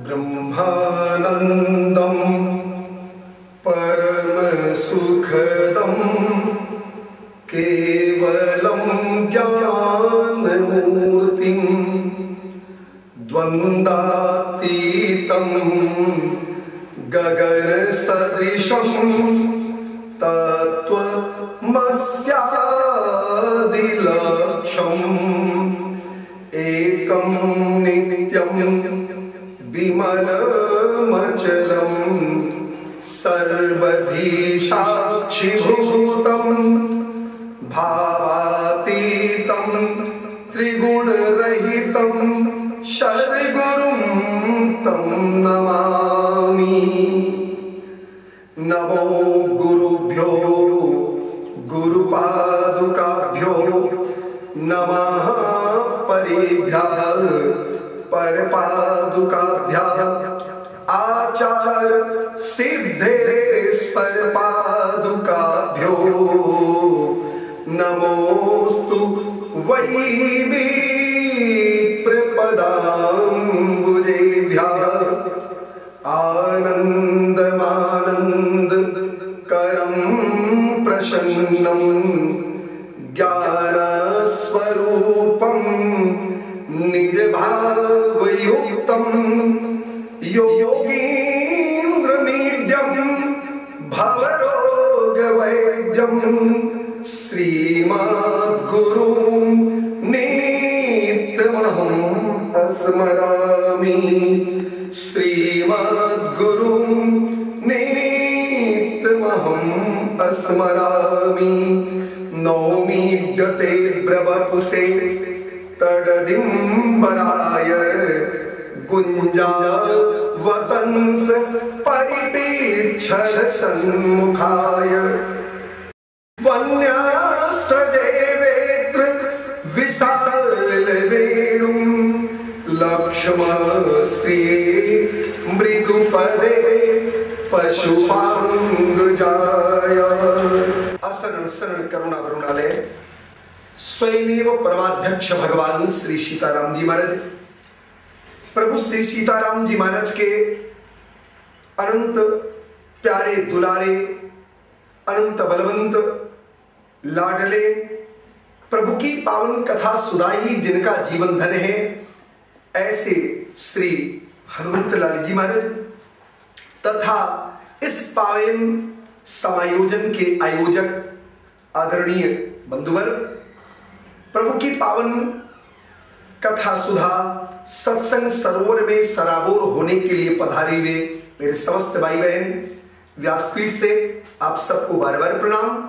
ब्रह्मानंदं परम सुखदं केवलं ज्ञानमूर्तिं द्वन्द्वातीतं गगन सदृशं तत्त्वमस्यादिलक्ष्यम् एकं नित्यं विमलमचलं सर्वधी साक्षिभूतं भावातीतं त्रिगुणरहितं सद्गुरुं तं नमामि। नमो गुरुभ्यो गुरुपादुकाभ्यो नमः परेभ्यः परपादुकाभ्यः आचार्य सिद्धेश्वर पादुकाभ्यो नमोस्तु वै विप्रपदाम्बुजेभ्यः आनन्दमानन्दकरं प्रसन्नं ज्ञानस्वरूपं निजभावयुक्तं योगीन्द्रमीड्यं भवरोगवैद्यं श्रीमद्गुरुं नित्यमहं स्मरामि। श्रीमद्गुरुं नित्यमहं स्मरामि। नौमीड्यते ब्रवपुषे तडदिम्बराय गुञ्जावतंस परितीक्षण सन्मुखाय वन्यासदेवेत्र विशालवेणुं लक्ष्मणश्री मृदुपदे पशुपाङ्गजाय। असरण शरण करुणा वरुणालय स्वयमेव परमाध्यक्ष भगवान श्री सीताराम जी महाराज, प्रभु श्री सीताराम जी महाराज के अनंत प्यारे दुलारे अनंत बलवंत लाडले प्रभु की पावन कथा सुधाई जिनका जीवन धन है, ऐसे श्री हनुमंत लाल जी महाराज तथा इस पावन समायोजन के आयोजक आदरणीय बंधुवर, प्रभु की पावन कथा सुधा सत्संग सरोवर में सराबोर होने के लिए पधारे हुए मेरे समस्त भाई बहन, व्यासपीठ से आप सबको बार बार प्रणाम।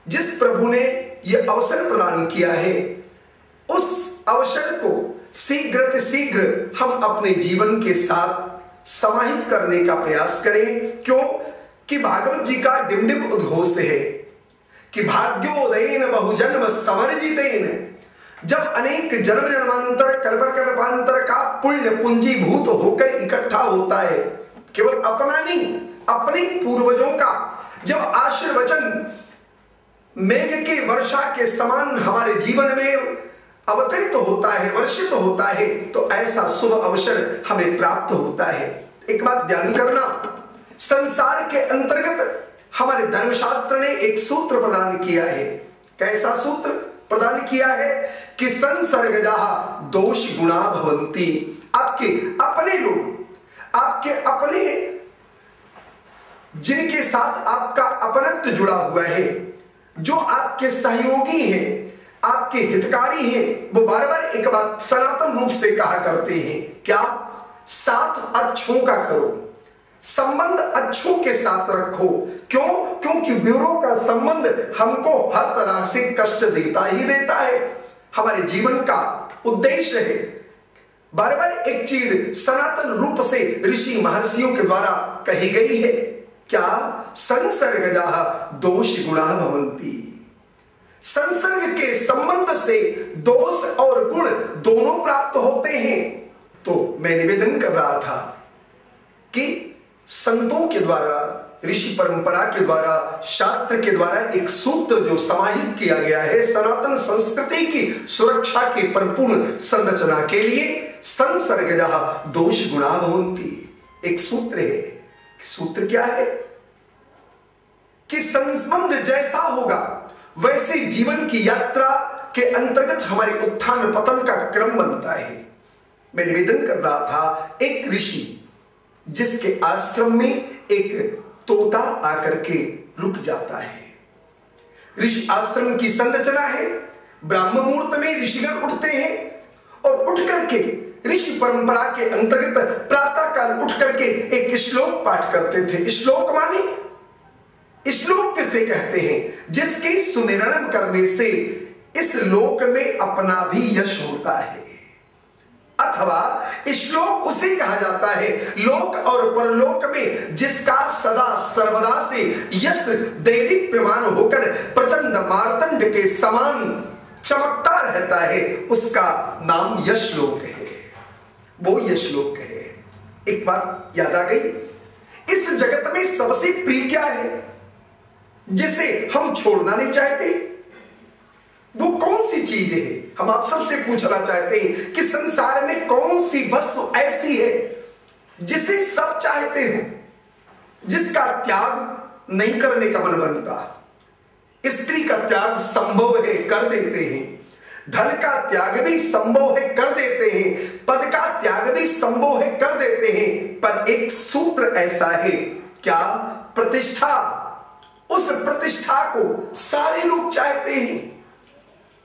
जिस प्रभु ने यह अवसर प्रदान किया है, उस अवसर को शीघ्र शीघ्र हम अपने जीवन के साथ समाहित करने का प्रयास करें। क्यों कि भागवत जी का डिंडिम उद्घोष है कि भाग्योदयेन बहुजन्म समर्जितेन, जब अनेक जन्म जन्मांतर कल्प कल्पांतर का पुण्य पूंजीभूत होकर इकट्ठा होता है, केवल अपना नहीं अपने पूर्वजों का जब आशीर्वचन मेघ के वर्षा के समान हमारे जीवन में अवतरित होता है, वर्षित होता है, तो ऐसा शुभ अवसर हमें प्राप्त होता है। एक बात ध्यान करना, संसार के अंतर्गत हमारे धर्मशास्त्र ने एक सूत्र प्रदान किया है। कैसा सूत्र प्रदान किया है कि संसर्गजाः दोष गुणा भवन्ति। आपके अपने लोग, आपके अपने जिनके साथ आपका अपनत्व जुड़ा हुआ है, जो आपके सहयोगी हैं, आपके हितकारी हैं, वो बार बार एक बात सनातन रूप से कहा करते हैं, क्या? साथ अच्छों का करो, संबंध अच्छों के साथ रखो। क्यों? क्योंकि विरोह का संबंध हमको हर तरह से कष्ट देता ही देता है। हमारे जीवन का उद्देश्य है, बार बार एक चीज सनातन रूप से ऋषि महर्षियों के द्वारा कही गई है, क्या? संसर्गजाः दोष गुणा भवन्ति। संसर्ग के संबंध से दोष और गुण दोनों प्राप्त होते हैं। तो मैं निवेदन कर रहा था कि संतों के द्वारा ऋषि परंपरा के द्वारा, शास्त्र के द्वारा एक सूत्र जो समाहित किया गया है सनातन संस्कृति की सुरक्षा के परिपूर्ण संरचना के लिए, संसर्गजः दोष गुणा भवन्ति। एक सूत्र है। सूत्र क्या है कि संबंध जैसा होगा वैसे जीवन की यात्रा के अंतर्गत हमारे उत्थान पतन का क्रम बनता है। मैं निवेदन कर रहा था, एक ऋषि जिसके आश्रम में एक तोता आकर के रुक जाता है। ऋषि आश्रम की संरचना है, ब्राह्म मुहूर्त में ऋषिगण उठते हैं और उठ करके ऋषि परंपरा के अंतर्गत प्रातः काल उठ करके एक श्लोक पाठ करते थे। श्लोक माने श्लोक किसे कहते हैं? जिसके सुमिरन करने से इस लोक में अपना भी यश होता है, अथवा श्लोक उसे कहा जाता है लोक और परलोक में जिसका सदा सर्वदा से यश दैदीप्यमान होकर प्रचंड मार्तंड के समान चमकता रहता है, उसका नाम यशलोक है। वो यशलोक है। एक बात याद आ गई, इस जगत में सबसे प्रिय क्या है जिसे हम छोड़ना नहीं चाहते? वो कौन सी चीज है? हम आप सबसे पूछना चाहते हैं कि संसार में कौन सी वस्तु ऐसी है जिसे सब चाहते हो, जिसका त्याग नहीं करने का मन बनता? स्त्री का त्याग संभव है, कर देते हैं। धन का त्याग भी संभव है, कर देते हैं। पद का त्याग भी संभव है, कर देते हैं। पर एक सूत्र ऐसा है, क्या? प्रतिष्ठा। उस प्रतिष्ठा को सारे लोग चाहते हैं।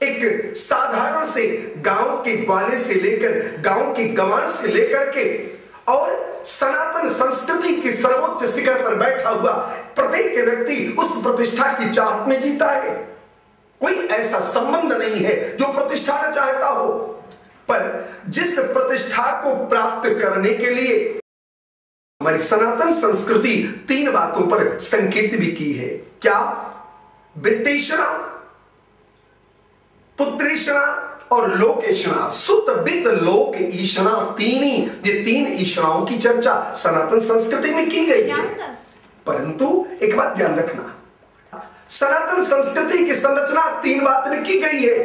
एक साधारण से गांव के ग्वाले से लेकर, गांव के गंवार से लेकर के और सनातन संस्कृति के सर्वोच्च शिखर पर बैठा हुआ प्रत्येक व्यक्ति उस प्रतिष्ठा की चाहत में जीता है। कोई ऐसा संबंध नहीं है जो प्रतिष्ठा न चाहता हो। पर जिस प्रतिष्ठा को प्राप्त करने के लिए हमारी सनातन संस्कृति 3 बातों पर संकेत भी की है। क्या? वित्तेषणा, पुत्रेषणा और लोकेषणा। सुत वित्त लोक ईषणा, ये 3 ईषणाओं की चर्चा सनातन संस्कृति में की गई है। परंतु एक बात ध्यान रखना, सनातन संस्कृति की संरचना 3 बात में की गई है।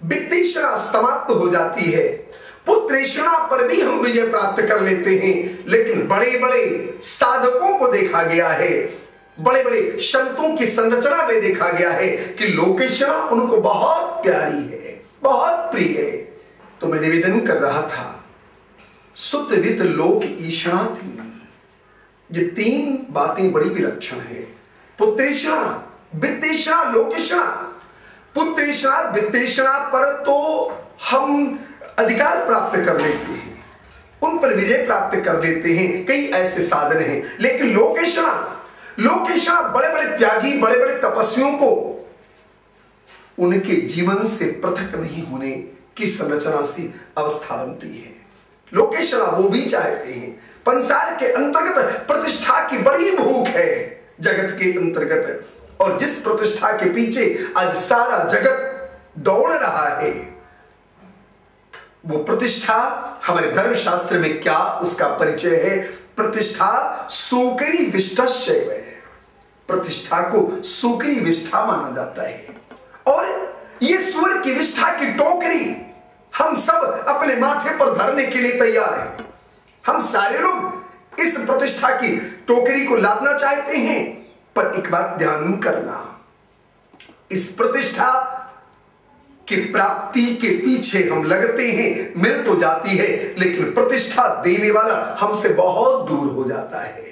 वित्तेषणा समाप्त हो जाती है, पुत्रेषणा पर भी हम विजय प्राप्त कर लेते हैं, लेकिन बड़े बड़े साधकों को देखा गया है, बड़े बड़े संतों की संरचना में देखा गया है कि लोकेषणा उनको बहुत प्यारी है, बहुत प्रिय है। तो मैं निवेदन कर रहा था, सुत वित्त लोक ईषणा 3, ये 3 बातें बड़ी विलक्षण है। पुत्रेषणा, वित्तेषणा, लोकेषणा। पुत्रेषणा वित्तेषणा पर तो हम अधिकार प्राप्त कर लेते हैं, उन पर विजय प्राप्त कर लेते हैं, कई ऐसे साधन हैं। लेकिन लोकेषणा, लोकेषणा बड़े बड़े त्यागी, बड़े बड़े तपस्वियों को उनके जीवन से पृथक नहीं होने की संरचना सी अवस्था बनती है। लोकेषणा वो भी चाहते हैं। संसार के अंतर्गत प्रतिष्ठा की बड़ी भूख है जगत के अंतर्गत, और जिस प्रतिष्ठा के पीछे आज सारा जगत दौड़ रहा है, वो प्रतिष्ठा हमारे धर्म शास्त्र में क्या उसका परिचय है? प्रतिष्ठा सूकरी विष्टश्चैव है। प्रतिष्ठा को सूकरी विष्ठा माना जाता है, और ये सुअर की विष्ठा की टोकरी हम सब अपने माथे पर धरने के लिए तैयार हैं। हम सारे लोग इस प्रतिष्ठा की टोकरी को लादना चाहते हैं। पर एक बात ध्यान करना, इस प्रतिष्ठा की प्राप्ति के पीछे हम लगते हैं, मिल तो जाती है, लेकिन प्रतिष्ठा देने वाला हमसे बहुत दूर हो जाता है।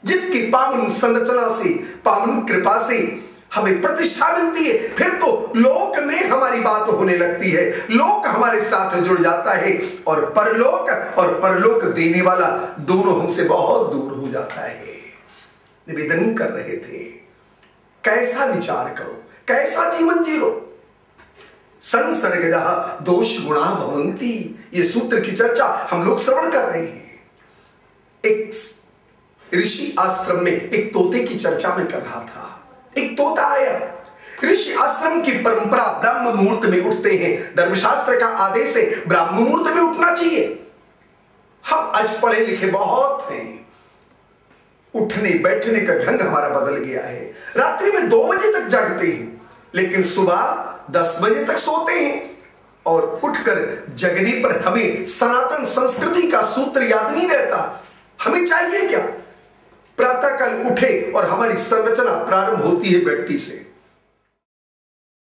जिसकी पावन संरचना से, पावन कृपा से हमें प्रतिष्ठा मिलती है, फिर तो लोक में हमारी बात होने लगती है, लोक हमारे साथ जुड़ जाता है, और परलोक देने वाला दोनों हमसे बहुत दूर हो जाता है। निवेदन कर रहे थे, कैसा विचार करो, कैसा जीवन जियो। संसर्गजः दोष गुणा भवन्ति, ये सूत्र की चर्चा हम लोग श्रवण कर रहे हैं। एक ऋषि आश्रम में एक तोते की चर्चा में कर रहा था। एक तोता आया। ऋषि आश्रम की परंपरा ब्राह्म मुहूर्त में उठते हैं, धर्मशास्त्र का आदेश है ब्राह्म मुहूर्त में उठना चाहिए। हम आज पढ़े लिखे बहुत हैं, उठने बैठने का ढंग हमारा बदल गया है। रात्रि में 2 बजे तक जागते हैं, लेकिन सुबह 10 बजे तक सोते हैं। और उठकर जगने पर हमें सनातन संस्कृति का सूत्र याद नहीं रहता। हमें चाहिए क्या? प्रातःकाल उठे और हमारी संरचना प्रारंभ होती है व्यक्ति से।